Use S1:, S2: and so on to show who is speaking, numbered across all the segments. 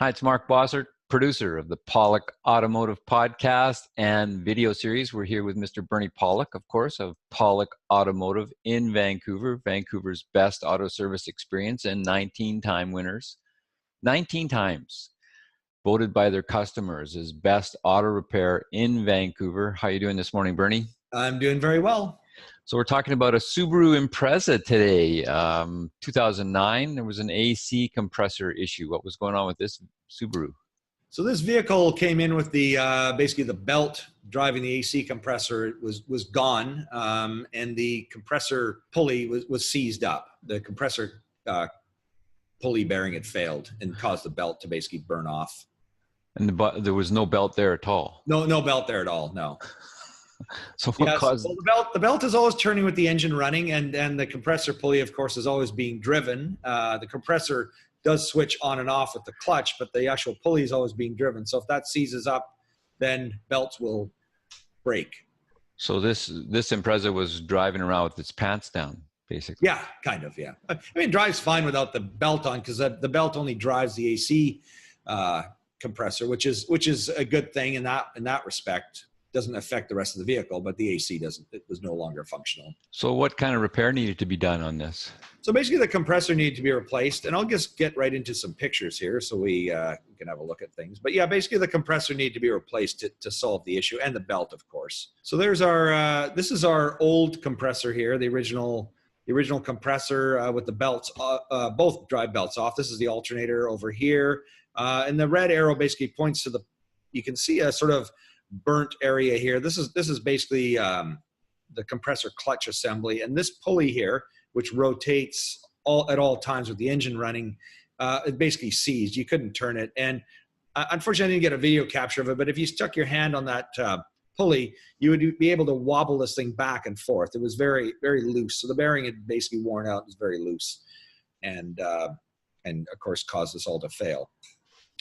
S1: Hi, it's Mark Bossert, producer of the Pawlik Automotive podcast and video series. We're here with Mr. Bernie Pawlik, of course, of Pawlik Automotive in Vancouver, Vancouver's best auto service experience, and 19-time winners. 19 times voted by their customers as best auto repair in Vancouver. How are you doing this morning, Bernie?
S2: I'm doing very well.
S1: So we're talking about a Subaru Impreza today. 2009, there was an AC compressor issue. What was going on with this Subaru?
S2: So this vehicle came in with the basically the belt driving the AC compressor was gone, and the compressor pulley was seized up. The compressor pulley bearing had failed and caused the belt to basically burn off.
S1: And there was no belt there at all?
S2: No belt there at all, no.
S1: So what caused?
S2: Well, the belt is always turning with the engine running, and the compressor pulley, of course, is always being driven. The compressor does switch on and off with the clutch, but the actual pulley is always being driven. So if that seizes up, then belts will break.
S1: So this Impreza was driving around with its pants down, basically.
S2: Yeah, kind of, yeah. I mean, it drives fine without the belt on, because the belt only drives the AC compressor, which is a good thing in that respect. Doesn't affect the rest of the vehicle, but the AC doesn't. It was no longer functional.
S1: So what kind of repair needed to be done on this?
S2: So basically the compressor needed to be replaced, and I'll just get right into some pictures here so we can have a look at things. But yeah, basically the compressor needed to be replaced to solve the issue, and the belt, of course. So there's our, this is our old compressor here, the original compressor with the belts, both drive belts off. This is the alternator over here. And the red arrow basically points to you can see a sort of burnt area here. This is basically the compressor clutch assembly, and this pulley here, which rotates at all times with the engine running, it basically seized. You couldn't turn it, and unfortunately I didn't get a video capture of it, but if you stuck your hand on that pulley, you would be able to wobble this thing back and forth. It was very, very loose, so the bearing had basically worn out. It was very loose, and of course caused this all to fail.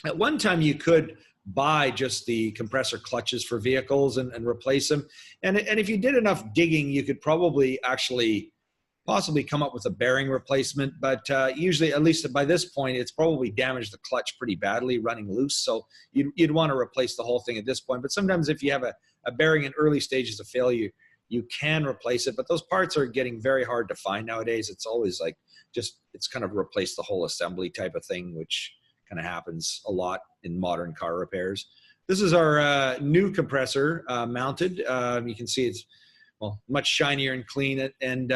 S2: At one time you could buy just the compressor clutches for vehicles and replace them. And if you did enough digging, you could probably possibly come up with a bearing replacement. But usually, at least by this point, it's probably damaged the clutch pretty badly running loose. So you'd want to replace the whole thing at this point. But sometimes if you have a bearing in early stages of failure, you can replace it. But those parts are getting very hard to find nowadays. It's always like it's kind of replace the whole assembly type of thing, which kind of happens a lot in modern car repairs. This is our new compressor mounted. You can see it's much shinier and clean. And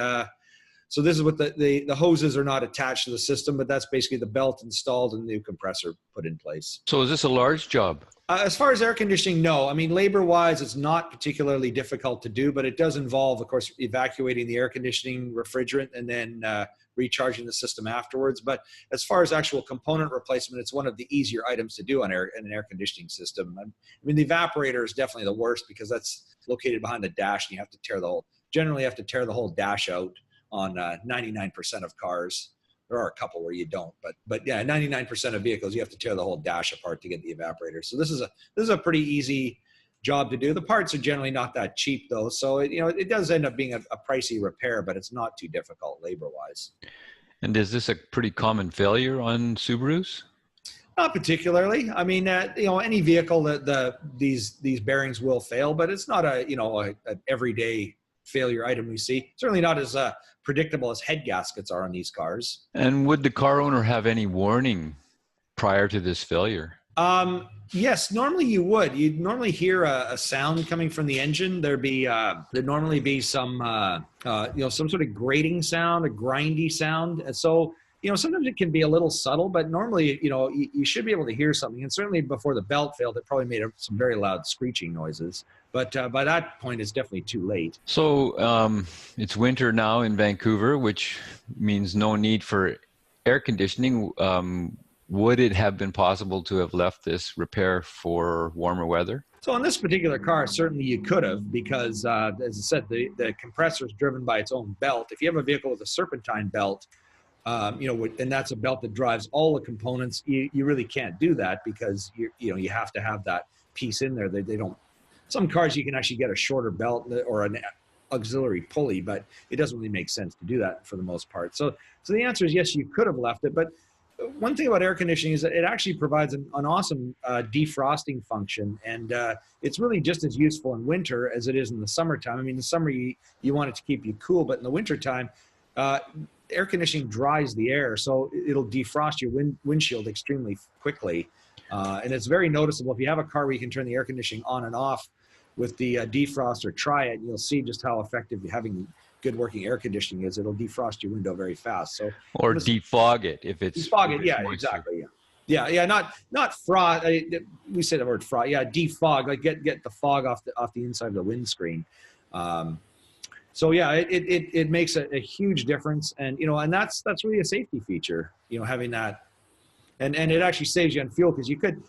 S2: so this is what the hoses are not attached to the system, but that's basically the belt installed and the new compressor put in place.
S1: So is this a large job?
S2: As far as air conditioning, no. I mean, labor-wise, it's not particularly difficult to do, but it does involve, of course, evacuating the air conditioning refrigerant and then recharging the system afterwards. But as far as actual component replacement, it's one of the easier items to do in an air conditioning system. I mean, the evaporator is definitely the worst because that's located behind the dash, and you have to generally have to tear the whole dash out on 99% of cars. There are a couple where you don't, but yeah, 99% of vehicles, you have to tear the whole dash apart to get the evaporator. So this is a pretty easy job to do. The parts are generally not that cheap though. So it does end up being a pricey repair, but it's not too difficult labor-wise.
S1: And is this a pretty common failure on Subarus?
S2: Not particularly. I mean, any vehicle that these bearings will fail, but it's not an everyday failure item we see. Certainly not as predictable as head gaskets are on these cars.
S1: And would the car owner have any warning prior to this failure?
S2: Yes, normally you would. You'd normally hear a sound coming from the engine. There'd normally be some some sort of grating sound, a grindy sound. And so sometimes it can be a little subtle, but normally you should be able to hear something. And certainly before the belt failed, it probably made some very loud screeching noises. But by that point, it's definitely too late.
S1: So it's winter now in Vancouver, which means no need for air conditioning. Would it have been possible to have left this repair for warmer weather?
S2: So on this particular car, certainly you could have, because as I said, the compressor is driven by its own belt. If you have a vehicle with a serpentine belt, and that's a belt that drives all the components, you really can't do that because you have to have that piece in there. They don't. Some cars you can actually get a shorter belt or an auxiliary pulley, but it doesn't really make sense to do that for the most part. So the answer is yes, you could have left it, but one thing about air conditioning is that it actually provides an awesome defrosting function, and it's really just as useful in winter as it is in the summertime. I mean, in the summer you want it to keep you cool, but in the wintertime, air conditioning dries the air, so it'll defrost your windshield extremely quickly, and it's very noticeable. If you have a car where you can turn the air conditioning on and off with the defroster, try it, and you'll see just how effective having good working air conditioning is. It'll defrost your window very fast. So,
S1: or defog it if it's
S2: defog it. Yeah, exactly. Yeah. Not frost. We say the word frost. Yeah, defog. Like get the fog off the inside of the windscreen. So yeah, it makes a huge difference, and and that's really a safety feature. Having that, and it actually saves you on fuel, because you could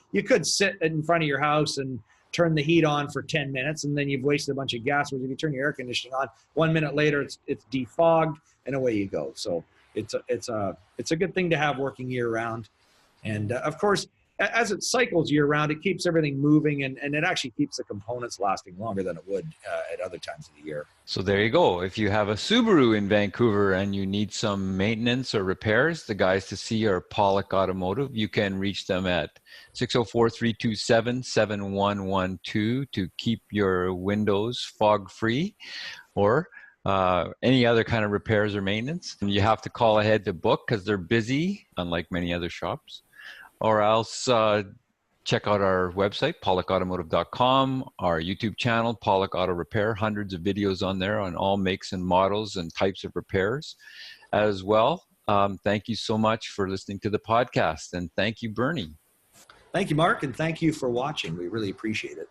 S2: sit in front of your house and turn the heat on for 10 minutes, and then you've wasted a bunch of gas. Whereas if you turn your air conditioning on, 1 minute later it's defogged, and away you go. So it's a good thing to have working year round. And of course, as it cycles year round, it keeps everything moving, and it actually keeps the components lasting longer than it would at other times of the year.
S1: So there you go. If you have a Subaru in Vancouver and you need some maintenance or repairs, the guys to see are Pawlik Automotive. You can reach them at 604-327-7112 to keep your windows fog-free, or any other kind of repairs or maintenance. And you have to call ahead to book because they're busy, unlike many other shops. Or else check out our website, pawlikautomotive.com, our YouTube channel, Pawlik Auto Repair, hundreds of videos on there on all makes and models and types of repairs as well. Thank you so much for listening to the podcast, and thank you, Bernie.
S2: Thank you, Mark, and thank you for watching. We really appreciate it.